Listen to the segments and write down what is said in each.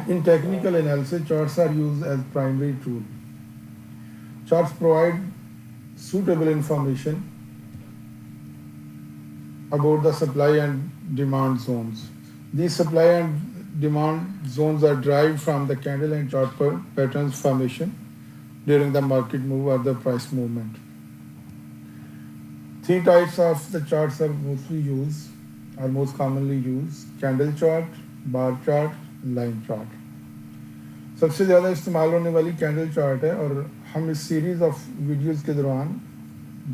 In technical analysis, charts are used as primary tool. Charts provide suitable information about the supply and demand zones. These supply and demand zones are derived from the candle and chart patterns formation during the market move or the price movement. Three types of the charts are most commonly used: candle chart, bar chart, line chart. सबसे ज़्यादा इस्तेमाल होने वाली candle chart है, और हम इस series of videos के दौरान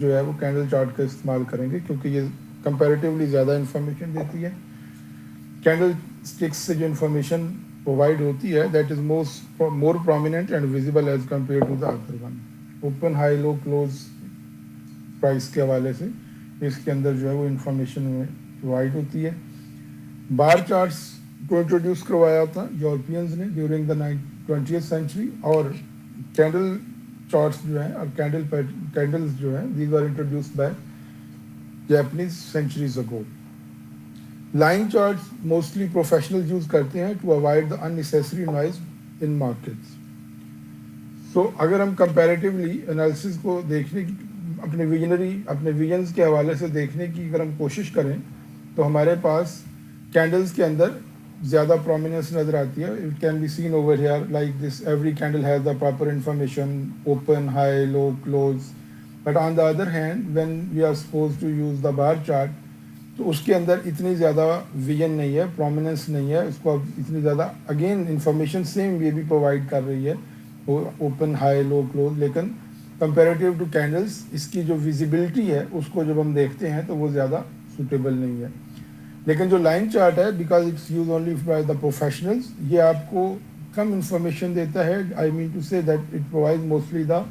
जो है वो कैंडल चार्ट का इस्तेमाल करेंगे, क्योंकि ये कंपैरेटिवली ज़्यादा इन्फॉर्मेशन देती है. कैंडल स्टिक्स से जो इन्फॉर्मेशन प्रोवाइड होती है that is more prominent and visible as compare to the other one. Open, high, low, close price के हवाले से इसके अंदर जो है वो इन्फॉर्मेशन प्रोवाइड होती है. बार चार्ट्स को इंट्रोड्यूस करवाया था यूरोपियंस ने ड्यूरिंग द 20th सेंचुरी, और कैंडल चार्ट्स जो हैं और कैंडल्स जो हैं these are introduced by Japanese centuries ago. Line charts mostly professionals use करते हैं to avoid the unnecessary noise in markets. So अगर हम कंपैरेटिवली एनालिसिस को देखने की अपने विजन्स के हवाले से देखने की अगर हम कोशिश करें तो हमारे पास कैंडल्स के अंदर ज़्यादा प्रोमिनेंस नज़र आती है. It can be seen over here like this. Every candle has the proper information, open, high, low, close. But on the other hand when we are suppose to use the bar chart, तो उसके अंदर इतनी ज़्यादा vision नहीं है, prominence नहीं है. उसको इतनी ज़्यादा अगेन इंफॉर्मेशन सेम ये भी प्रोवाइड कर रही है, ओपन, हाई, लो, क्लोज. लेकिन कंपेरेटिव टू कैंडल्स इसकी जो विजिबिलिटी है उसको जब हम देखते हैं तो वो ज़्यादा सूटेबल नहीं है. लेकिन जो लाइन चार्ट है, because it's use only by the professionals, ये आपको कम इंफॉर्मेशन देता है. I mean to say that it provide mostly the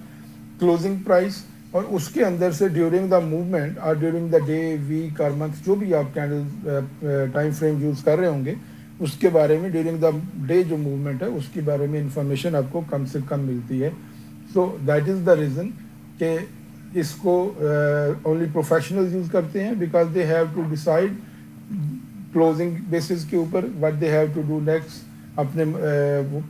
closing price, और उसके अंदर से ड्यूरिंग द मूवमेंट और ड्यूरिंग द डे, वीक और मंथ जो भी आप कैंडल टाइम फ्रेम यूज़ कर रहे होंगे उसके बारे में ड्यूरिंग द डे जो मूवमेंट है उसके बारे में इंफॉर्मेशन आपको कम से कम मिलती है. So that is the reason कि इसको ओनली प्रोफेशनल्स यूज़ करते हैं, because they have to decide closing basis के ऊपर what they have to do next. अपने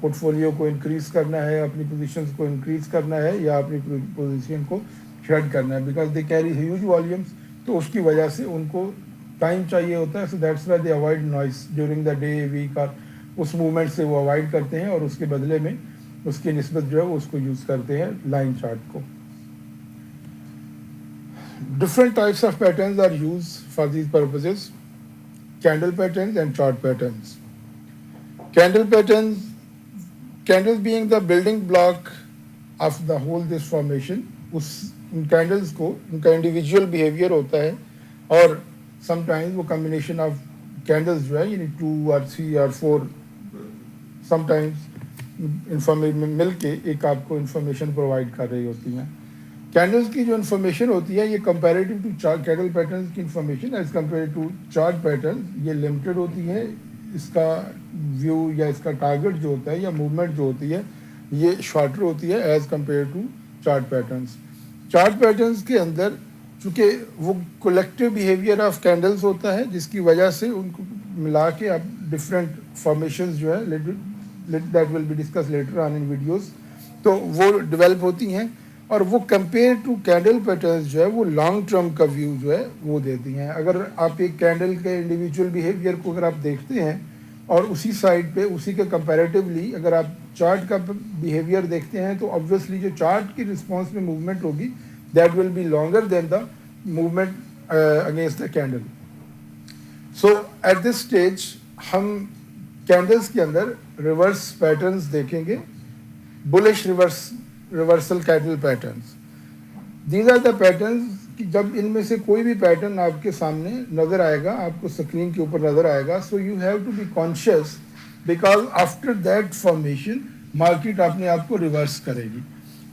पोर्टफोलियो को इंक्रीज़ करना है, अपनी पोजीशंस को इंक्रीज़ करना है, या अपनी पोजीशन को शेड करना है. Because they carry huge volumes, तो उसकी वजह से उनको टाइम चाहिए होता है. So that's why they avoid noise during the day, week, और उस मूवमेंट से वो अवॉइड करते हैं, और उसके बदले में उसकी निस्बत जो है वो उसको यूज़ करते हैं लाइन चार्ट को. Different types of patterns are use for these purposes: candle patterns and chart patterns. Candles being the building block of the whole this formation. उन कैंडल्स को उनका इंडिविजुअल बिहेवियर होता है, और समटाइम्स वो कम्बिनेशन ऑफ कैंडल्स जो है यानी 2 और 3 और 4 समटाइम्स इंफॉर्मेशन मिल के एक आपको इंफॉर्मेशन प्रोवाइड कर रही होती हैं. कैंडल्स की जो इन्फॉर्मेशन होती है ये कंपैरेटिव टू कैंडल पैटर्न्स की information as compare to chart pattern ये लिमिटेड होती है. इसका व्यू या इसका टारगेट जो होता है या मूवमेंट जो होती है ये शॉर्टर होती है as compare to chart patterns. Chart patterns के अंदर चूँकि वो कलेक्टिव बिहेवियर ऑफ कैंडल्स होता है, जिसकी वजह से उनको मिला के आप डिफरेंट फॉर्मेशंस जो है that will be discuss later on in videos, तो वो डेवलप होती हैं. और वो कंपेयर टू कैंडल पैटर्न्स जो है वो लॉन्ग टर्म का व्यू जो है वो देती हैं. अगर आप एक कैंडल के इंडिविजुअल बिहेवियर को अगर आप देखते हैं और उसी साइड पे उसी के कंपैरेटिवली अगर आप चार्ट का बिहेवियर देखते हैं, तो ऑब्वियसली जो चार्ट की रिस्पॉन्स में मूवमेंट होगी that will be longer than the movement against the candle. So at this stage हम कैंडल्स के अंदर रिवर्स पैटर्न्स देखेंगे, bullish reversal candle patterns. These are the patterns कि जब इनमें से कोई भी पैटर्न आपके सामने नज़र आएगा, आपको स्क्रीन के ऊपर नज़र आएगा, so you have to be conscious, because after that formation market अपने आप को रिवर्स करेगी.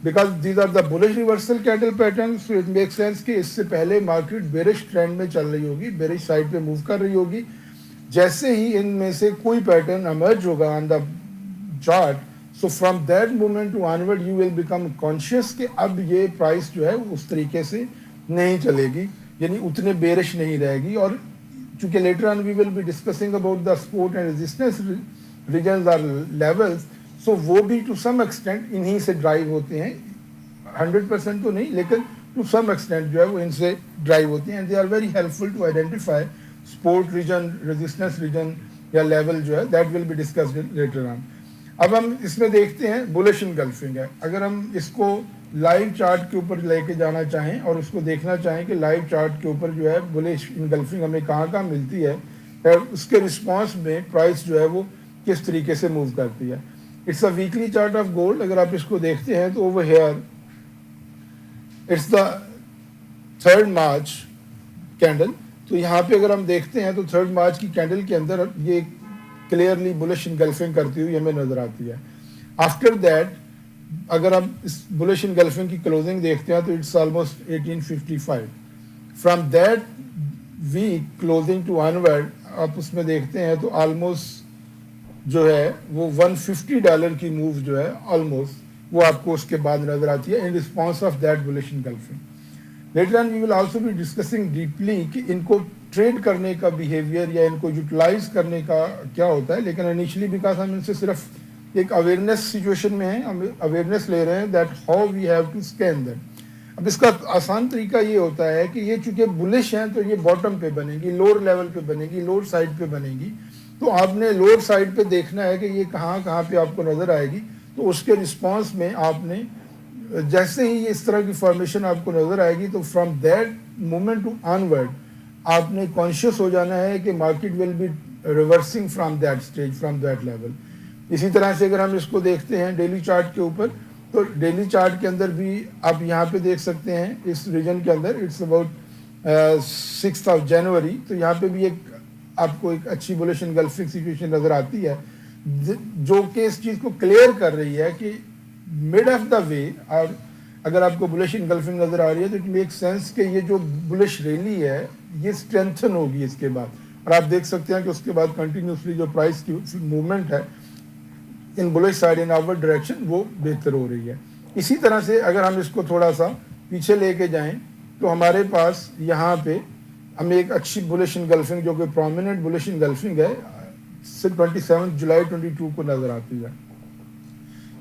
Because these are the bullish reversal candle pattern. So it make sense कि इससे पहले मार्केट बेरिश ट्रेंड में चल रही होगी, बेरिश साइड पे मूव कर रही होगी. जैसे ही इनमें से कोई पैटर्न इमर्ज होगा on the chart, so from that moment to onward you will become conscious कि अब ये प्राइस जो है उस तरीके से नहीं चलेगी, यानी उतने बेरिश नहीं रहेगी. और चूँकि later on we will be discussing about the support and resistance regions or levels, so वो भी to some extent इन्हीं से drive होते हैं, 100% तो नहीं, लेकिन to some extent जो है वो इनसे drive होते हैं, and they are very helpful to identify support region, resistance region या level जो है, that will be discussed later on. अब हम इसमें देखते हैं बुलिश इनगल्फिंग है. अगर हम इसको लाइव चार्ट के ऊपर लेके जाना चाहें और उसको देखना चाहें कि लाइव चार्ट के ऊपर जो है बुलिश इनगल्फिंग हमें कहाँ मिलती है और उसके रिस्पांस में प्राइस जो है वो किस तरीके से मूव करती है. It's a weekly chart of gold. अगर आप इसको देखते हैं तो over hair it's the 3rd March candle. तो यहाँ पे अगर हम देखते हैं तो 3rd मार्च की कैंडल के अंदर ये क्लियरली बुलिश इनगल्फिंग करती हुई हमें नजर आती है. आफ्टर दैट अगर हम इस बुलिश इनगल्फिंग की क्लोजिंग देखते हैं तो it's almost 1855. From that week closing to onward आप उसमें देखते हैं तो ऑलमोस्ट जो है वो $150 की मूव जो है ऑलमोस्ट वो आपको उसके बाद नजर आती है in response of that bullish engulfing. Later on we will also be discussing deeply कि इनको ट्रेड करने का बिहेवियर या इनको यूटिलाइज करने का क्या होता है, लेकिन इनिशियली बिकॉज हम इनसे सिर्फ एक अवेयरनेस सिचुएशन में हैं, हम अवेयरनेस ले रहे हैं that how we have to scan that. अब इसका आसान तरीका ये होता है कि ये चूंकि बुलिश हैं तो ये बॉटम पे बनेगी, लोअर लेवल पे बनेगी, लोअर साइड पे बनेगी. तो आपने लोअर साइड पे देखना है कि ये कहाँ पे आपको नजर आएगी. तो उसके रिस्पॉन्स में आपने जैसे ही इस तरह की फॉर्मेशन आपको नजर आएगी तो from that moment to onward आपने कॉन्शियस हो जाना है कि market will be reversing from that stage, from that level. इसी तरह से अगर हम इसको देखते हैं डेली चार्ट के ऊपर तो डेली चार्ट के अंदर भी आप यहाँ पे देख सकते हैं इस रीजन के अंदर it's about 6th of January. तो यहाँ पे भी एक आपको एक अच्छी बुलिश इनगल्फिंग सिचुएशन नजर आती है जो कि इस चीज़ को क्लियर कर रही है कि मिड ऑफ द वे. और अगर आपको बुलिश इनगल्फिंग नजर आ रही है तो इट मेक सेंस कि ये जो बुलिश रैली है ये स्ट्रेंथन होगी इसके बाद. और आप देख सकते हैं कि उसके बाद कंटिन्यूसली जो प्राइस की मूवमेंट है in bullish side in outward direction वो बेहतर हो रही है. इसी तरह से अगर हम इसको थोड़ा सा पीछे लेके जाएं तो हमारे पास यहाँ पे हमें एक अच्छी बुलिश इनगल्फिंग जो कि प्रोमिनेंट बुलिश इनगल्फिंग है 27 जुलाई 22 को नजर आती है.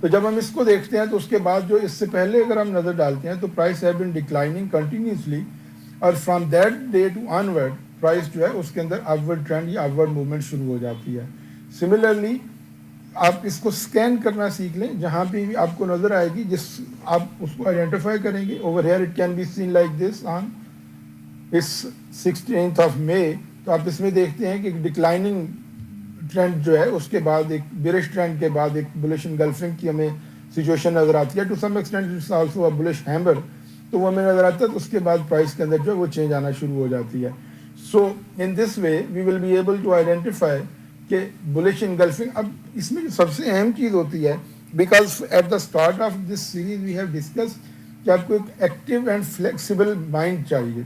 तो जब हम इसको देखते हैं तो उसके बाद जो इससे पहले अगर हम नजर डालते हैं तो price have been declining continuously और from that day to onward price जो है उसके अंदर अपवर्ड ट्रेंड या अपवर्ड मूवमेंट शुरू हो जाती है. सिमिलरली आप इसको स्कैन करना सीख लें, जहाँ पे भी आपको नजर आएगी जिस आप उसको आइडेंटिफाई करेंगे. Over here it can be scene like this on इस 16th of May. तो आप इसमें देखते हैं कि डिक्लाइनिंग ट्रेंड जो है उसके बाद एक बेरिश ट्रेंड के बाद एक बुलिश इनगल्फिंग की हमें सिचुएशन नजर आती है. To some extent it's also a bullish hammer. तो वो हमें नजर आता है तो उसके बाद प्राइस के अंदर जो है वो चेंज आना शुरू हो जाती है. So in this way we will be able to identify कि बुलिश इनगल्फिंग. अब इसमें जो सबसे अहम चीज़ होती है because at the start of this series we have discuss कि आपको एक एक्टिव एंड फ्लेक्सिबल माइंड चाहिए.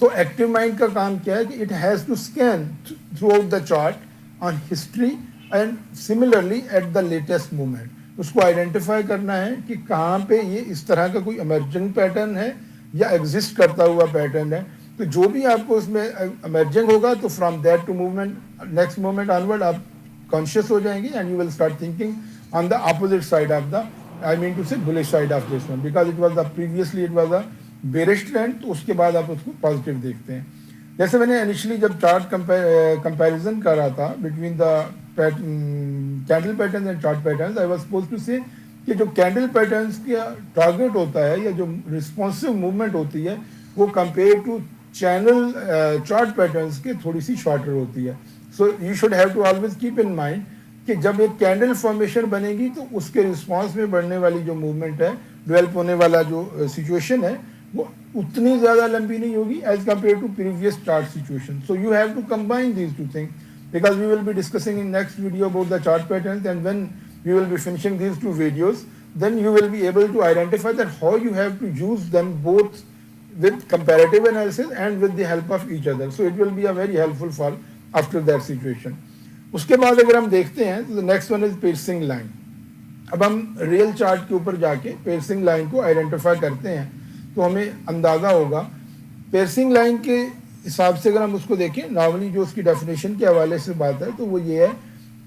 तो एक्टिव माइंड का काम क्या है कि it has to scan throughout the chart on history and similarly at the latest movement. उसको आइडेंटिफाई करना है कि कहाँ पे ये इस तरह का कोई इमर्जिंग पैटर्न है या एग्जिस्ट करता हुआ पैटर्न है. तो जो भी आपको उसमें इमर्जिंग होगा तो from that to movement next movement onward आप कॉन्शियस हो जाएंगे and you will start thinking on the opposite side of the I mean to say bullish side of this one because it was the previously it was a bearish trend. तो उसके बाद आप उसको positive देखते हैं. जैसे मैंने initially जब चार्ट कंपैरिजन कर रहा था between the candle pattern and chart patterns I was supposed to say कि जो कैंडल पैटर्न्स का टारगेट होता है या जो रिस्पॉन्सिव मूवमेंट होती है वो compare to channel chart patterns के थोड़ी सी शॉर्टर होती है. So you should have to always keep in mind कि जब एक कैंडल फॉर्मेशन बनेगी तो उसके रिस्पॉन्स में बढ़ने वाली जो मूवमेंट है डेवलप होने वाला जो सिचुएशन है वो उतनी ज़्यादा लंबी नहीं होगी as compare to previous chart situation. So you have to combine these two things because we will be discussing in next video about the chart patterns, and when we will be finishing these two videos then you will be able to identify that how you have to use them both with comparative analysis and with the help of each other. So it will be a very helpful for after that situation. उसके बाद अगर हम देखते हैं तो the next one is piercing line. अब हम real chart के ऊपर जाके piercing line को आइडेंटिफाई करते हैं तो हमें अंदाज़ा होगा piercing line के हिसाब से अगर हम उसको देखें, नॉर्मली जो उसकी डेफिनेशन के हवाले से बात है तो वो ये है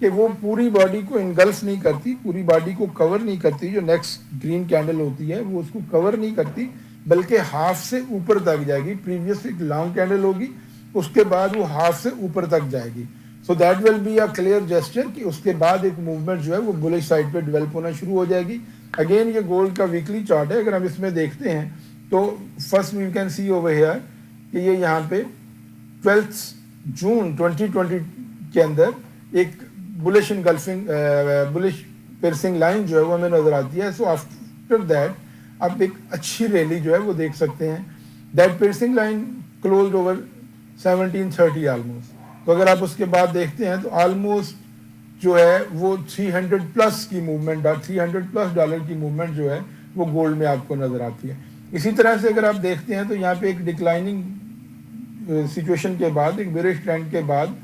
कि वो पूरी बॉडी को इनगल्फ नहीं करती, पूरी बॉडी को कवर नहीं करती। जो नेक्स्ट ग्रीन कैंडल होती है वो उसको कवर नहीं करती, बल्कि हाफ से ऊपर तक जाएगी। प्रीवियस एक लॉन्ग कैंडल होगी, उसके बाद वो हाफ से ऊपर तक जाएगी। So that will be a clear gesture कि उसके बाद एक मूवमेंट जो है वो बुलिश साइड पे डेवलप होना शुरू हो जाएगी। अगेन ये गोल्ड का वीकली चार्ट है, अगर हम इसमें देखते हैं तो first we can see over here कि ये यहाँ पे 12 जून 2020 के अंदर एक bullish engulfing bullish piercing line जो है वो हमें नजर आती है। सो आफ्टर दैट आप एक अच्छी रैली जो है वो देख सकते हैं। That piercing line closed over 1730 almost. तो अगर आप उसके बाद देखते हैं तो ऑलमोस्ट जो है वो 300 प्लस की मूवमेंट, $300+ की मूवमेंट जो है वो गोल्ड में आपको नजर आती है। इसी तरह से अगर आप देखते हैं तो यहाँ पे एक डिक्लाइनिंग सिचुएशन के बाद, एक बेरिश ट्रेंड के बाद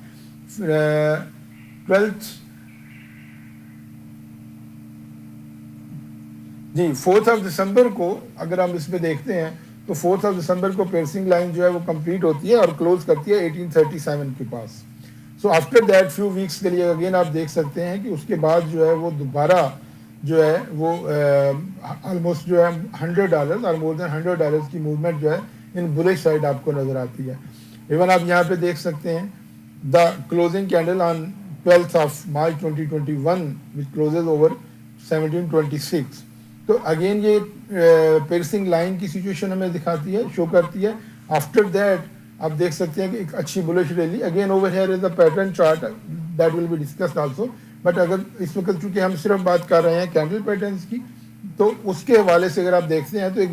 4 दिसंबर को अगर हम इसमें देखते हैं तो 4 दिसंबर को पियर्सिंग लाइन जो है वो कंप्लीट होती है और क्लोज करती है 1837 के पास। So after that few weeks के लिए अगेन आप देख सकते हैं कि उसके बाद जो है वो दोबारा जो है वो ऑलमोस्ट जो है $100 और मोर देन $100 की मूवमेंट जो है इन बुलिश साइड आपको नजर आती है। इवन आप यहाँ पे देख सकते हैं the closing candle on 12 March 2021 which closes over 1726। तो अगेन ये पियर्सिंग लाइन की सिचुएशन हमें दिखाती है, शो करती है। आफ्टर दैट आप देख सकते हैं कि एक अच्छी bullish rally. Again over here is the pattern chart that will be discussed also, but अगर इस वक्त चूंकि हम सिर्फ बात कर रहे हैं कैंडल पैटर्न्स की, तो उसके हवाले से अगर आप देखते हैं तो एक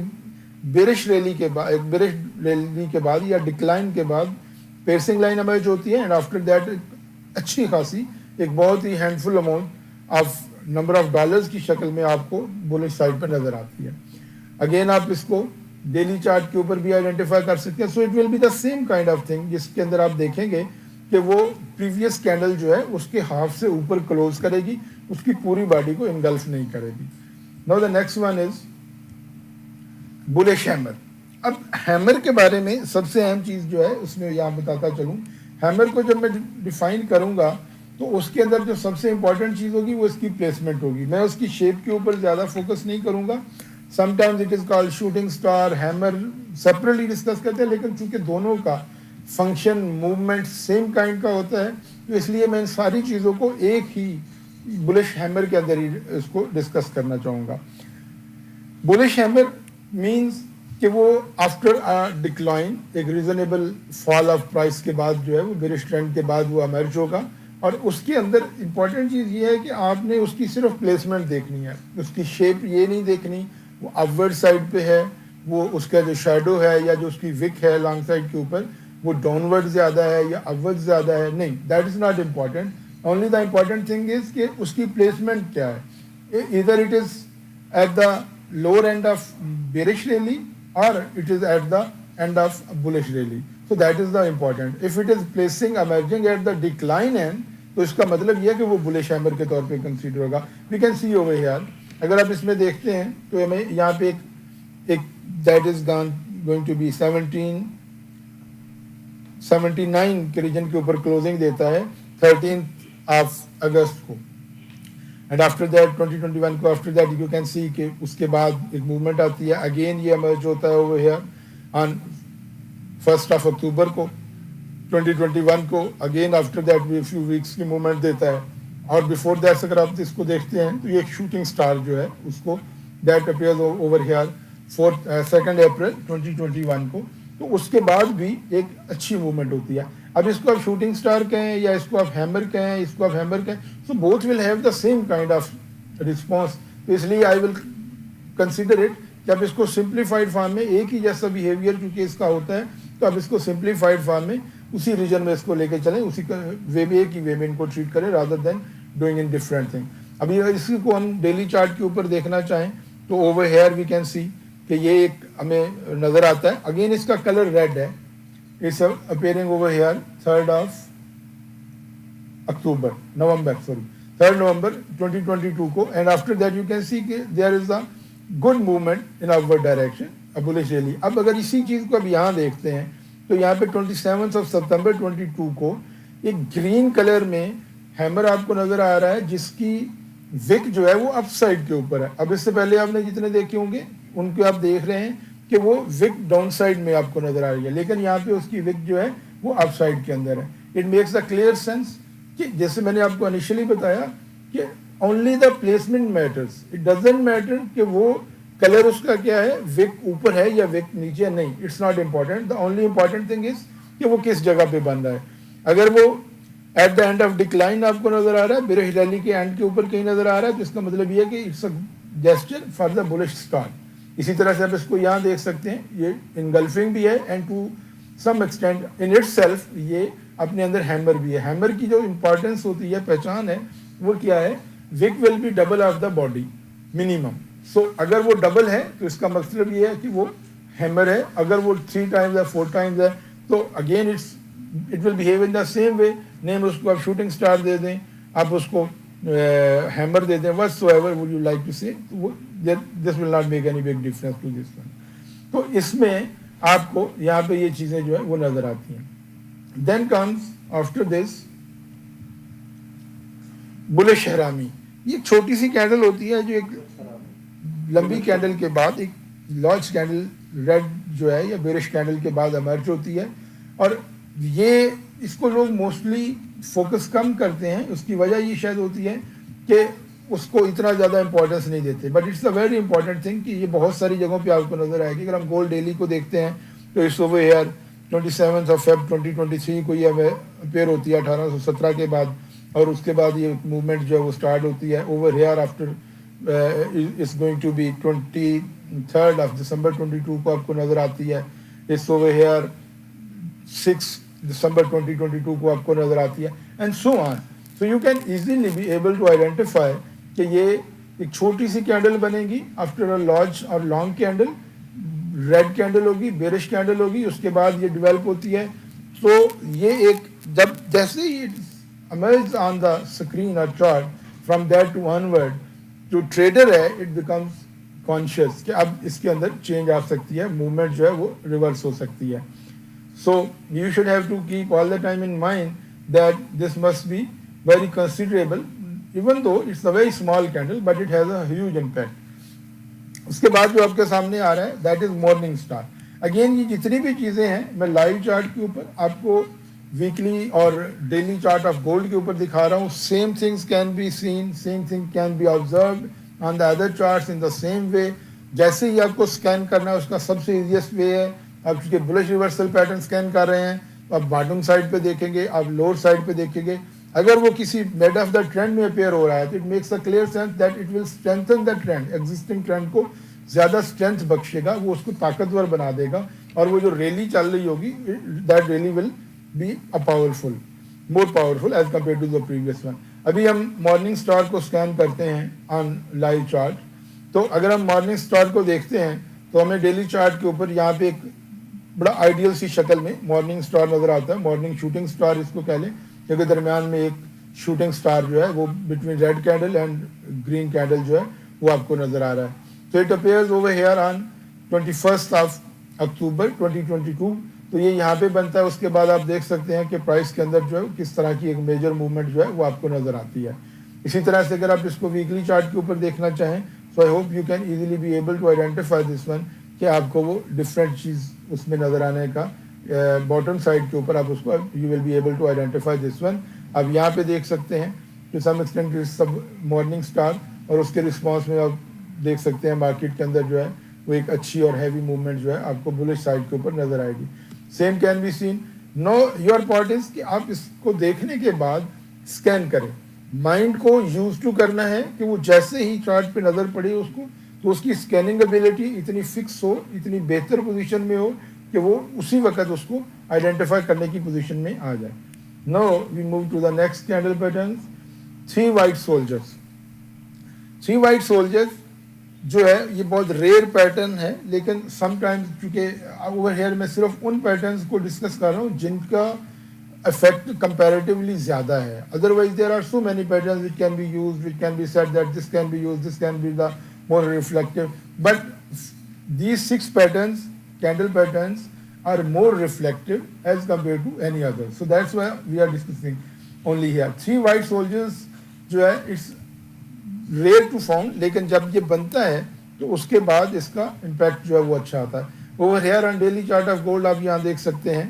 बेरिश रैली के बाद या डिक्लाइन के बाद पियर्सिंग लाइन इमर्ज होती है एंड आफ्टर दैट अच्छी खासी एक बहुत ही handful amount of number of dollars की शक्ल में आपको बुलिश साइड पर नजर आती है। अगेन आप इसको डेली चार्ट के ऊपर भी आइडेंटिफाई कर सकते हैं। So it will be the same kind of thing, जिसके अंदर आप देखेंगे कि वो प्रीवियस कैंडल जो है उसके हाफ से ऊपर क्लोज करेगी, उसकी पूरी बॉडी को इनगल्फ नहीं करेगी। Now the next one is bullish hammer. अब हैमर के बारे में सबसे अहम चीज जो है उसमें यहाँ बताता चलूँ, हैमर को जब मैं डिफाइन करूंगा तो उसके अंदर जो सबसे इंपॉर्टेंट चीज होगी वो इसकी प्लेसमेंट होगी। मैं उसकी शेप के ऊपर ज्यादा फोकस नहीं करूंगा। Sometimes it is called shooting star, hammer separately discuss करते हैं, लेकिन चूंकि दोनों का फंक्शन मूवमेंट सेम काइंड का होता है तो इसलिए मैं इन सारी चीजों को एक ही बुलिश हैमर के अंदर ही इसको डिस्कस करना चाहूंगा। बुलिश हैमर मीन्स कि वो आफ्टर अ डिक्लाइन, एक रीजनेबल फॉल ऑफ प्राइस के बाद जो है वो बेरिश ट्रेंड के बाद वो इमर्ज होगा। और उसके अंदर इंपॉर्टेंट चीज़ ये है कि आपने उसकी सिर्फ प्लेसमेंट देखनी है, उसकी शेप ये नहीं देखनी वो अपवर्ड साइड पे है, वो उसका जो शेडो है या जो उसकी विक है लॉन्ग साइड के ऊपर वो डाउनवर्ड ज़्यादा है या अपवर्ड ज़्यादा है, नहीं, that is not important. Only the important thing is कि उसकी प्लेसमेंट क्या है। इधर it is at the lower end of bearish rally और it is at the end of bullish rally. So that is the important. If it is placing emerging at the decline end, तो इसका मतलब ये है कि वो bullish hammer के तौर पे कंसीडर होगा। We can see over here, अगर आप इसमें देखते हैं तो हमें यहाँ पे एक that is going to be 79 के रीजन के ऊपर क्लोजिंग देता है 13 अगस्त को। एंड आफ्टर दैट 2021 को, after that you can see कि उसके बाद एक मूवमेंट आती है। अगेन ये इमर्ज होता है ओवर हियर ऑन 1 अक्टूबर को 2021 को। अगेन आफ्टर दैट भी फ्यू वीक्स की मूवमेंट देता है। और बिफोर दैट अगर आप इसको देखते हैं तो ये एक शूटिंग स्टार जो है उसको दैट अपीयर्स ओवर हियर 2 अप्रैल 2021 को। तो उसके बाद भी एक अच्छी मूवमेंट होती है। अब इसको आप शूटिंग स्टार कहें या इसको आप हैमर कहें, इसको आप हैमर कहें, so both will have the same kind of response. तो इसलिए आई विल कंसिडर इट कि आप इसको सिंप्लीफाइड फॉर्म में एक ही जैसा बिहेवियर चूंकि इसका होता है तो आप इसको सिंप्लीफाइड फॉर्म में उसी रीजन में इसको लेके चलें, उसी वे में एक ही वे में इनको ट्रीट करें rather than doing in different thing. अभी इसी को हम डेली चार्ट के ऊपर देखना चाहें तो over here we can see कि ये एक हमें नजर आता है। अगेन इसका कलर रेड है, it's appearing over here 3 November 2022 को। And after that you can see कि there is a good movement in upward direction, a bullish rally. अब अगर इसी चीज को अब यहाँ देखते हैं تو یہاں پہ 27 سپتمبر 22 کو ایک گرین کلر میں ہیمر آپ کو نظر آ رہا ہے جس کی وک جو ہے وہ اپ سائڈ کے اوپر ہے. اب اس سے پہلے آپ نے جتنے دیکھے ہوں گے ان کو آپ دیکھ رہے ہیں کہ وہ وک ڈاؤن سائڈ میں آپ کو نظر آ رہی ہے, لیکن یہاں پہ اس کی وک جو ہے وہ اپ سائڈ کے اندر ہے. It makes a clear sense کہ جیسے میں نے آپ کو انیشلی بتایا کہ only the placement matters, it doesn't matter کہ وہ کلر اس کا کیا ہے, وک اوپر ہے یا وک نیچے, نہیں, it's not important. The only important thing is کہ وہ کس جگہ پہ بن رہا ہے. اگر وہ at the end of decline آپ کو نظر آ رہا ہے, برش ریلی کے اینڈ کے اوپر کہیں نظر آ رہا ہے, تو اس کا مطلب یہ ہے کہ it's a gesture for the bullish start. اسی طرح سے آپ اس کو یہاں دیکھ سکتے ہیں, یہ انگلفنگ بھی ہے and to some extent in itself یہ اپنے اندر ہیمر بھی ہے. ہیمر کی جو امپورٹنس ہوتی ہے, پہچان ہے, وہ کیا ہے, wick will be double of the body minimum. So اگر وہ ڈبل ہے تو اس کا مطلب یہ ہے کہ وہ ہیمر ہے. اگر وہ 3 times ہے, 4 times ہے, تو again it will behave in the same way. Name اس کو آپ شوٹنگ اسٹار دے دیں, آپ اس کو ہیمر دے دیں, whatsoever would you like to say, this will not make any big difference to this one. تو اس میں آپ کو یہاں پہ یہ چیزیں جو ہے وہ نظر آتی ہیں. Then comes after this بلش حرامی. یہ چھوٹی سی کینڈل ہوتی ہے جو ایک لمبی کینڈل کے بعد ایک لارج کینڈل ریڈ جو ہے یا بیرش کینڈل کے بعد ایمرج ہوتی ہے. اور یہ اس کو لوگ موسٹلی فوکس کم کرتے ہیں. اس کی وجہ یہ شاید ہوتی ہے کہ اس کو اتنا زیادہ امپورٹنس نہیں دیتے, but it's a very important thing کہ یہ بہت ساری جگہوں پہ آپ کو نظر آئے گی. اگر ہم گولڈ ڈیلی کو دیکھتے ہیں تو اس اوور ہیئر 27 فیب 2023 کو یہ اپیئر ہوتی ہے 1817 کے بعد, اور اس کے بعد یہ موومنٹ جو ہے وہ اسٹارٹ ہوتی ہے over here after is going to be 23 December 22 کو آپ کو نظر آتی ہے. اس اوور ہیئر 6 دسمبر 2022 کو آپ کو نظر آتی ہے, and so on. So you can easily be able to identify کہ یہ ایک چھوٹی سی کینڈل بنے گی آفٹر اے لارج اور لانگ کینڈل, ریڈ کینڈل ہوگی, بیرش کینڈل ہوگی, اس کے بعد یہ ڈیولپ ہوتی ہے. تو یہ ایک جب جیسے ہی emerges on the screen or chart, from there to onward, جو ٹریڈر ہے اٹ بیکمس کانشیس کہ اب اس کے اندر چینج آ سکتی ہے, موومنٹ جو ہے وہ ریورس ہو سکتی ہے. So you should have to keep all the time in mind that this must be very considerable, even though it's a very small candle but it has a huge impact. اس کے بعد جو آپ کے سامنے آ رہا ہے that is morning star. Again یہ جتنی بھی چیزیں ہیں میں لائیو چارٹ کے اوپر آپ کو ویکلی اور ڈیلی چارٹ آف گولڈ کے اوپر دکھا رہا ہوں. Same things can be seen, same thing can be observed on the other charts in the same way. جیسے ہی آپ کو اسکین کرنا ہے اس کا سب سے ایزیسٹ وے ہے, آپ چونکہ بلش ریورسل پیٹرن اسکین کر رہے ہیں تو آپ باٹم سائڈ پہ دیکھیں گے, آپ لوور سائڈ پہ دیکھیں گے. اگر وہ کسی میڈ آف دا ٹرینڈ میں اپیئر ہو رہا ہے تو it makes a clear sense that it will strengthen the trend, existing trend کو زیادہ اسٹرینتھ بخشے گا, وہ اس کو طاقتور بنا دے گا, اور وہ جو ریلی چل رہی ہوگی that really will be a more powerful as compared to the previous one. ابھی ہم مارننگ اسٹار کو اسکین کرتے ہیں آن لائیو چارٹ. تو اگر ہم مارننگ اسٹار کو دیکھتے ہیں تو ہمیں ڈیلی چارٹ کے اوپر یہاں پہ ایک بڑا آئیڈیل سی شکل میں مارننگ اسٹار نظر آتا ہے. مارننگ شوٹنگ اسٹار اس کو کہہ لیں, کیونکہ درمیان میں ایک شوٹنگ اسٹار جو ہے وہ between red candle and green candle جو ہے وہ آپ کو نظر آ رہا ہے. تو اٹ اپیئرز اوور ہیئر آن 21 اکتوبر 2022. تو یہ یہاں پہ بنتا ہے. اس کے بعد آپ دیکھ سکتے ہیں کہ پرائس کے اندر جو ہے کس طرح کی ایک میجر موومنٹ جو ہے وہ آپ کو نظر آتی ہے. اسی طرح سے اگر آپ اس کو ویکلی چارٹ کے اوپر دیکھنا چاہیں so I hope you can easily be able to identify this one, کہ آپ کو وہ ڈفرینٹ چیز اس میں نظر آنے کا. باٹم سائڈ کے اوپر آپ اس کو you will be able to identify this one. اب یہاں پہ دیکھ سکتے ہیں ٹو سم ایکسٹینٹ سب مارننگ اسٹار, اور اس کے رسپانس میں آپ دیکھ سکتے ہیں مارکیٹ کے اندر جو ہے وہ ایک اچھی اور ہیوی موومنٹ جو ہے آپ کو بلش سائڈ کے اوپر نظر آئے گی. Same can be seen. Now your part is کہ آپ اس کو دیکھنے کے بعد اسکین کریں. مائنڈ کو یوز ٹو کرنا ہے کہ وہ جیسے ہی چارٹ پہ نظر پڑے اس کو, تو اس کی اسکیننگ ابیلٹی اتنی فکس ہو, اتنی بہتر پوزیشن میں ہو کہ وہ اسی وقت اس کو آئیڈینٹیفائی کرنے کی پوزیشن میں آ جائے. Now we move to the next candle pattern. 3 white soldiers. 3 white soldiers جو ہے یہ بہت ریئر پیٹرن ہے, لیکن سم ٹائمز چونکہ اوور ہیئر میں صرف ان پیٹرنز کو ڈسکس کر رہا ہوں جن کا افیکٹ کمپیریٹیولی زیادہ ہے. Otherwise there are so many patterns which can be used, which can be set that this can be used, this can be the more reflective, but these 6 patterns, candle patterns are more reflective as compared to any other. So that's why we are discussing only here. 3 white soldiers जो है it's rare to found, लेकिन जब ये बनता है तो उसके बाद इसका impact जो है वो अच्छा आता है. Over here on daily chart of gold आप यहाँ देख सकते हैं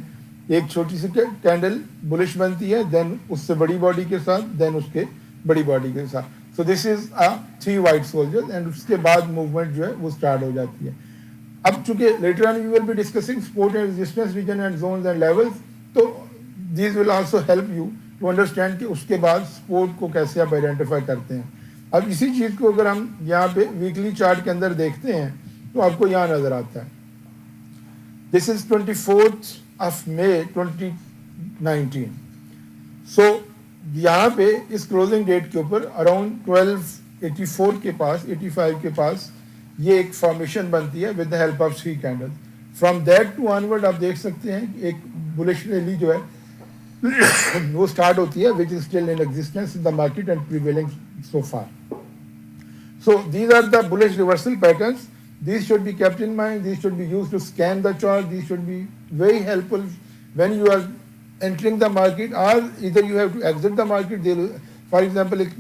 एक छोटी सी कैंडल बुलिश बनती है, देन उससे बड़ी बॉडी के साथ, देन उसके बड़ी बॉडी के साथ. So this is a 3 white soldiers and उसके बाद मूवमेंट जो है वो स्टार्ट हो जाती है. अब चूंकि later on we will be discussing support and resistance region and zones and levels, तो this will also help you to understand कि उसके बाद सपोर्ट को कैसे आप आइडेंटिफाई करते हैं. अब इसी चीज़ को अगर हम यहाँ पे वीकली चार्ट के अंदर देखते हैं तो आपको यहाँ नज़र आता है. This is 24th of May 2019. So यहाँ पे इस क्लोजिंग डेट के ऊपर अराउंड 1284 के पास 85 के पास ये एक फॉर्मेशन बनती है with the help of 3 candle. From that to onward आप देख सकते हैं कि एक बुलिश रैली जो है वो स्टार्ट होती है which is still in existence in the market and prevailing so far. So these are the bullish reversal patterns. These should be kept in mind. These should be used to scan the chart. These should be very helpful when you are entering the market, or either you have to exit the market. For example, एक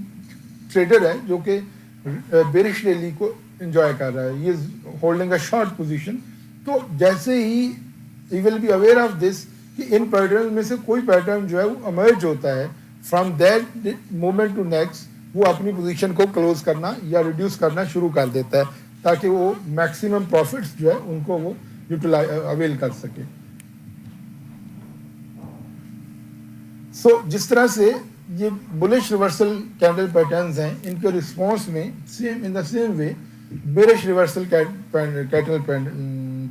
trader है जो कि bearish rally को enjoy कर रहा है. He is holding a short position. तो जैसे ही he will be aware of this कि इन पैटर्न में से कोई पैटर्न जो है वो emerge होता है, from that moment to next वो अपनी पोजीशन को क्लोज करना या रिड्यूस करना शुरू कर देता है ताकि वो मैक्सिमम प्रॉफिट्स जो है उनको वो यूटिलाइज अवेल कर सके. सो जिस तरह से ये बुलिश रिवर्सल कैंडल पैटर्न्स हैं, इनके रिस्पॉन्स में same in the same way bearish reversal candle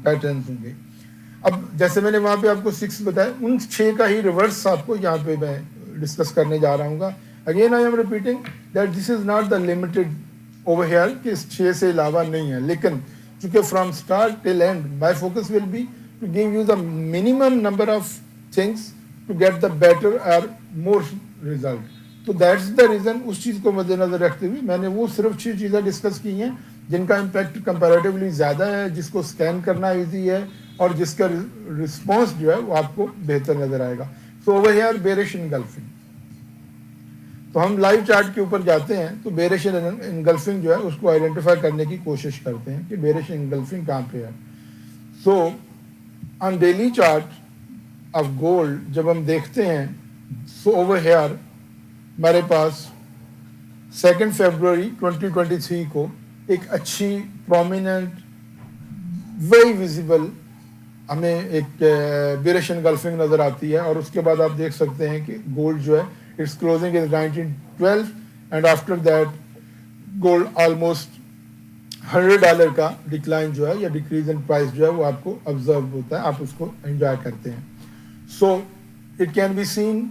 patterns होंगे. अब जैसे मैंने वहाँ पे आपको 6 बताया, उन 6 का ही रिवर्स आपको यहाँ पे मैं डिस्कस करने जा रहा हूँ. Again I am repeating that this is not the limited over here कि इस 6 से अलावा नहीं है, लेकिन चूंकि from start till end my focus will be to give you the minimum number of things to get the better और more result. तो दैट्स द रीजन, उस चीज़ को मद्देनजर रखते हुए मैंने वो सिर्फ 6 चीज़ें डिस्कस की हैं जिनका इम्पैक्ट कंपैरेटिवली ज़्यादा है, जिसको स्कैन करना ईजी है और जिसका रिस्पॉन्स जो है वो आपको बेहतर नजर आएगा. So over here bearish engulfing. तो हम लाइव चार्ट के ऊपर जाते हैं तो बेरिश इनगल्फिंग जो है उसको आइडेंटिफाई करने की कोशिश करते हैं कि बेरिश इनगल्फिंग कहाँ पे है. So on daily chart of gold जब हम देखते हैं, सो ओवर हियर हमारे पास 2 फरवरी 2023 को एक अच्छी प्रोमिनेंट वेरी विजिबल हमें एक बेरिश इनगल्फिंग नज़र आती है. और उसके बाद आप देख सकते हैं कि गोल्ड जो है its closing is 1912 and after that gold almost $100 का डिक्लाइन जो है या डिक्रीज इन प्राइस जो है वो आपको ऑब्जर्व होता है, आप उसको एंजॉय करते हैं. So it can be seen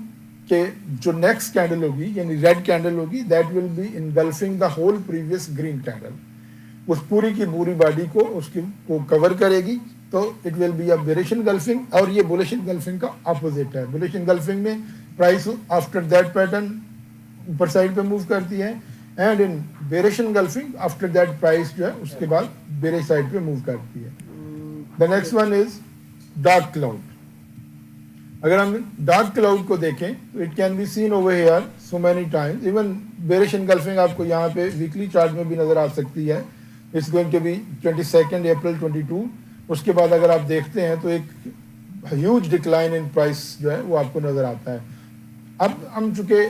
कि जो नेक्स्ट कैंडल होगी यानी रेड कैंडल होगी that will be engulfing the whole previous green candle. उस पूरी की पूरी बॉडी को उसकी को कवर करेगी. तो it will be a bearish engulfing. और ये बुलिश इनगल्फिंग का अपोजिट है. बुलिश इनगल्फिंग में प्राइस आफ्टर दैट पैटर्न ऊपर साइड पे मूव करती है and in bearish engulfing after that price जो है उसके बाद बेरिश साइड पे मूव करती है. The next one is dark cloud. अगर हम डार्क क्लाउड को देखें तो it can be seen over here so many times. Even bearish engulfing आपको यहाँ पे वीकली चार्ट में भी नजर आ सकती है. इट्स गोइंग टू बी 22 अप्रैल 22. उसके बाद अगर आप देखते हैं तो एक ह्यूज डिक्लाइन इन प्राइस जो है वो आपको नजर आता है. अब हम चूंकि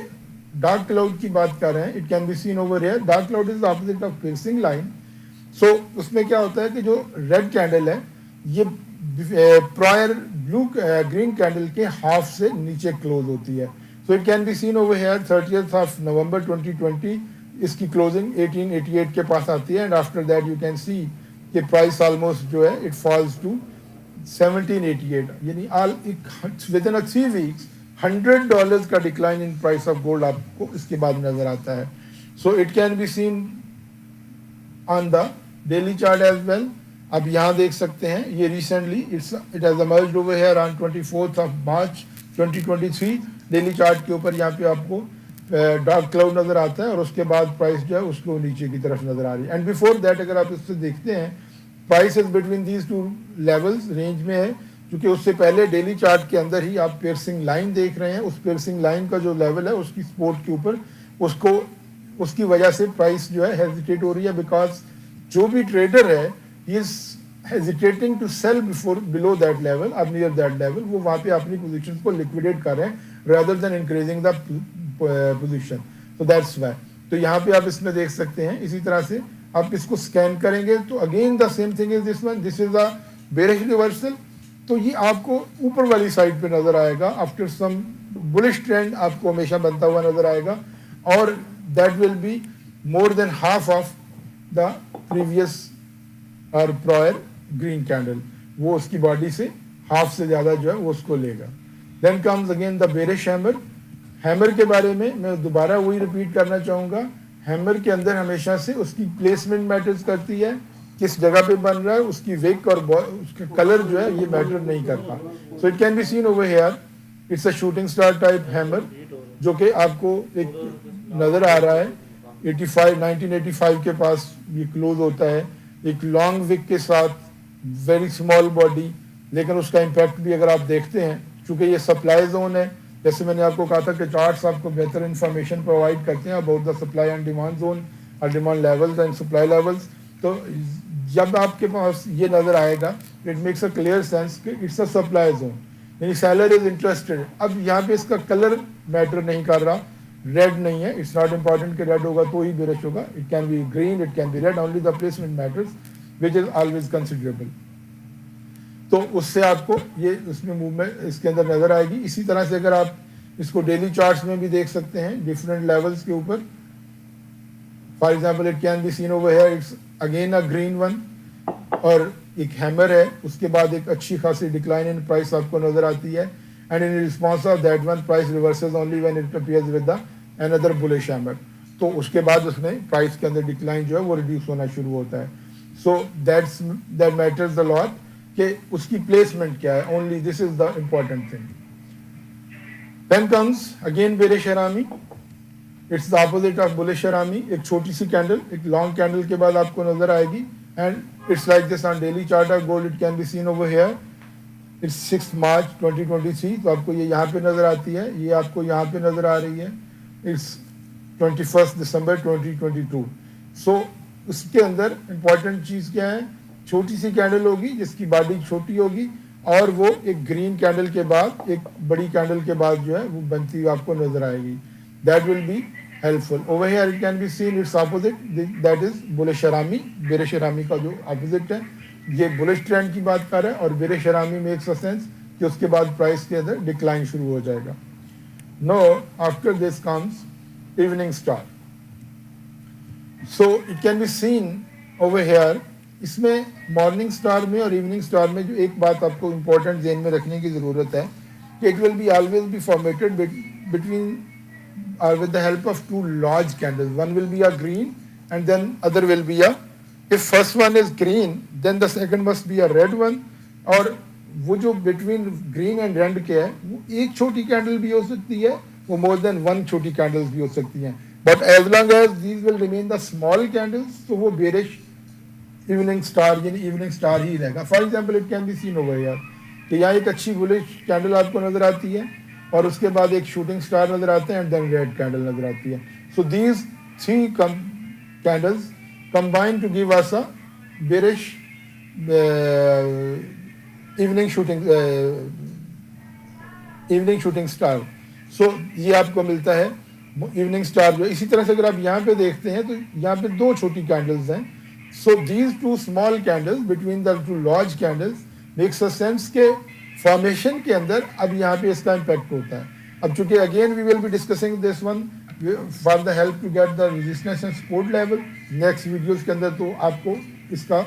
डार्क क्लाउड की बात कर रहे हैं, it can be seen over here. Dark cloud is opposite of piercing line. So उसमें क्या होता है कि जो रेड कैंडल है ये प्रायर ब्लू ग्रीन कैंडल के हाफ से नीचे क्लोज होती है. So it can be seen over here 30 नवंबर 2020 इसकी क्लोजिंग 1888 के पास आती है and after that you can see कि प्राइस ऑलमोस्ट जो है इट फॉल्स टू 1788 यानी विद इन 3 वीक्स $100 का decline in price of gold आपको इसके बाद नजर आता है. So it can be seen on the daily chart as well. अब यहाँ देख सकते हैं ये recently it has emerged over here on 24th of March 2023. Daily chart के ऊपर यहाँ पे आपको डार्क क्लाउड नजर आता है और उसके बाद प्राइस जो है उसको नीचे की तरफ नजर आ रही है. एंड बिफोर दैट अगर आप इससे देखते हैं price is between these two levels range में है کیونکہ اس سے پہلے ڈیلی چارٹ کے اندر ہی آپ پیئرسنگ لائن دیکھ رہے ہیں, اس پیئرسنگ لائن کا جو لیول ہے اس کی سپورٹ کے اوپر اس کی وجہ سے پرائس جو ہے ہیزیٹیٹ ہو رہی ہے, بیکاز جو بھی ٹریڈر ہے ہی از hesitating to sell before below that level or near that level, وہ وہاں پہ اپنی پوزیشن کو liquidate کر رہے ہیں rather than increasing the position. So that's why. تو یہاں پہ آپ اس میں دیکھ سکتے ہیں. اسی طرح سے آپ اس کو سکین کریں گے تو again the same thing is this one, this is the bearish reversal. تو یہ آپ کو اوپر والی سائڈ پہ نظر آئے گا after some bullish trend آپ کو ہمیشہ بنتا ہوا نظر آئے گا, اور that will be more than half of the previous or prior green candle, وہ اس کی باڈی سے ہاف سے زیادہ جو ہے وہ اس کو لے گا. Then comes again the bearish hammer. Hammer کے بارے میں دوبارہ وہی ریپیٹ کرنا چاہوں گا, ہیمر کے اندر ہمیشہ سے اس کی پلیسمنٹ میٹرز کرتی ہے, کس جگہ پہ بن رہا ہے, اس کی ویک اور اس کا کلر جو ہے یہ میٹر نہیں کرتا. So it can be seen over here, it's a shooting star type hammer جو کہ آپ کو ایک نظر آ رہا ہے 1985 کے پاس یہ کلوز ہوتا ہے, ایک لانگ وک کے ساتھ, ویری اسمال باڈی, لیکن اس کا امپیکٹ بھی اگر آپ دیکھتے ہیں, چونکہ یہ سپلائی زون ہے, جیسے میں نے آپ کو کہا تھا کہ چارٹس آپ کو بہتر انفارمیشن پرووائڈ کرتے ہیں about the supply and demand zone اور demand levels and supply levels. تو جب آپ کے پاس یہ نظر آئے گا it makes a clear sense کہ اٹس اے سپلائی زون, یعنی سیلر از انٹرسٹڈ. اب یہاں پہ اس کا کلر میٹر نہیں کر رہا, ریڈ نہیں ہے, اٹس ناٹ امپورٹنٹ کہ ریڈ ہوگا تو ہی بیرش ہوگا, it can be green, it can be red, only the placement matters which is always considerable. تو اس سے آپ کو یہ اس میں موومنٹ اس کے اندر نظر آئے گی. اسی طرح سے اگر آپ اس کو ڈیلی چارٹس میں بھی دیکھ سکتے ہیں ڈفرینٹ لیولز کے اوپر, for example it can be seen over here, it's again a green one, اور ایک ہیمر ہے, اس کے بعد ایک اچھی خاصی ڈکلائن ان پرائس آپ کو نظر آتی ہے, and in response of that one price reverses only when it appears with the another bullish hammer. تو اس کے بعد اس میں پرائس کے اندر ڈکلائن جو ہے وہ ریڈیوس ہونا شروع ہوتا ہے. So that matters a lot کہ اس کی پلیسمنٹ کیا ہے, only this is the important thing. Then comes again bearish harami. It's the opposite of bullish harami. ایک چھوٹی سی کینڈل, ایک لانگ کینڈل کے بعد آپ کو نظر آئے گی, and it's like this on daily chart of gold. It can be seen over here. It's 6th March 2023. تو آپ کو یہ یہاں پہ نظر آتی ہے, یہ آپ کو یہاں پہ نظر آ رہی ہے. It's 21st December 2022. So اس کے اندر امپورٹنٹ چیز کیا ہے, چھوٹی سی کینڈل ہوگی جس کی باڈی چھوٹی ہوگی, اور وہ ایک گرین کینڈل کے بعد ایک بڑی کینڈل کے بعد جو ہے وہ بنتی ہوئی آپ کو نظر آئے گی. That will be helpful. Over here it can be seen it's opposite, that is bullish harami. Bearish harami کا جو اپوزٹ ہے یہ بولش ٹرینڈ کی بات کر رہا ہے, اور بیرش حرامی میکس اے سینس کہ اس کے بعد پرائس کے اندر ڈکلائن شروع ہو جائے گا. Now after this comes evening star. So it can be seen over here. اس میں مارننگ اسٹار میں اور ایوننگ اسٹار میں جو ایک بات آپ کو امپورٹنٹ ذہن میں رکھنے کی ضرورت ہے کہ it will be always be formatted between or with the help of two large candles. One will be a green and then other will be a, if first one is green then the second must be a red one. اور وہ جو between green and red کے ہے وہ ایک چھوٹی candle بھی ہو سکتی ہے, وہ مور دین ون چھوٹی کینڈلز بھی ہو سکتی ہیں, but as long as these will remain the small candles تو وہ بیرش ایوننگ اسٹار یعنی ایوننگ اسٹار ہی رہے گا. For example it can be seen over here کہ یہاں ایک اچھی بلش کینڈل آپ کو نظر آتی ہے, اور اس کے بعد ایک شوٹنگ اسٹار نظر آتے ہیں, اینڈ دین ریڈ کینڈل نظر آتی ہے. So these three candles combine to give us a bearish evening shooting star. So یہ آپ کو ملتا ہے ایوننگ اسٹار جو. اسی طرح سے اگر آپ یہاں پہ دیکھتے ہیں تو یہاں پہ دو چھوٹی کینڈلز ہیں. So these two small candles between the two large candles makes a sense کہ فارمیشن کے اندر اب یہاں پہ اس کا امپیکٹ ہوتا ہے. اب چونکہ again we will be discussing this one for the help to get the resistance and support level next videos کے اندر, تو آپ کو اس کا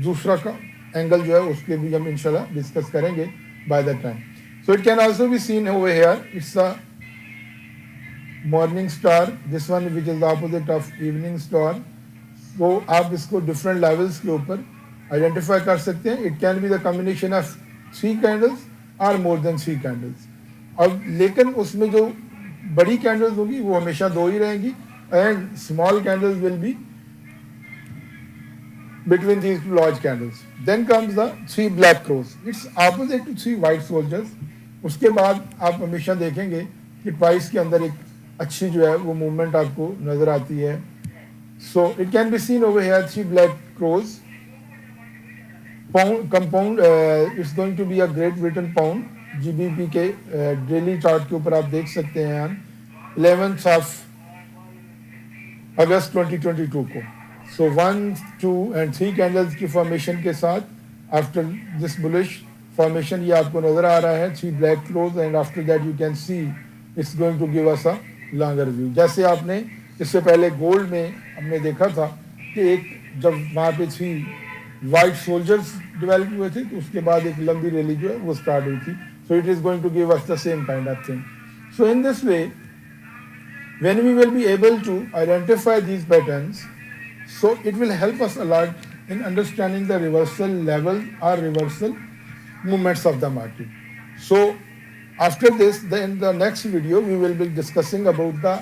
دوسرا کا اینگل جو ہے اس کے بھی ہم انشاءاللہ ڈسکس کریں گے by the time. So it can also be seen over here, it's a morning star, this one which is the opposite of evening star. تو آپ اس کو ڈفرینٹ لیولس کے اوپر آئیڈینٹیفائی کر سکتے ہیں. It can be the combination of 3 candles اور مور دین 3 candles. اب لیکن اس میں جو بڑی کینڈلز ہوگی وہ ہمیشہ 2 ہی رہیں گی, and small candles will be between these two large candles. Then comes the three black crows. It's opposite to three white soldiers. उसके बाद आप हमेशा देखेंगे कि प्राइस के अंदर एक अच्छी जो है वो मूवमेंट आपको नजर आती है. So it can be seen over here, three black crows. Compound it's going to be a Great Britain pound. GBP के डेली चार्ट के ऊपर आप देख सकते हैं 11th of अगस्त 2022 को. So 1, 2 and 3 कैंडल्स की फॉर्मेशन के साथ आफ्टर दिस बुलिश फॉर्मेशन ये आपको नजर आ रहा है 3 black close and after that you can see it's going to give us a longer view. जैसे आपने इससे पहले गोल्ड में हमने देखा था कि एक जब वहाँ पे 3 वाइट सोल्जर्स डेवलप हुए थे तो उसके बाद एक लंबी रैली जो है वो स्टार्ट हुई थी. So it is going to give us the same kind of thing. So in this way when we will be able to identify these patterns, so it will help us a lot in understanding the reversal level or reversal movements of the market. So after this, in the next video we will be discussing about the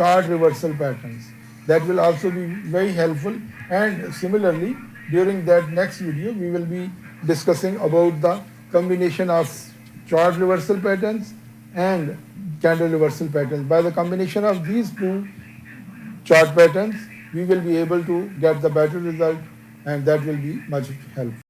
chart reversal patterns. That will also be very helpful, and similarly during that next video we will be discussing about the combination of chart reversal patterns and candle reversal patterns. By the combination of these two chart patterns, we will be able to get the better result, and that will be much helpful.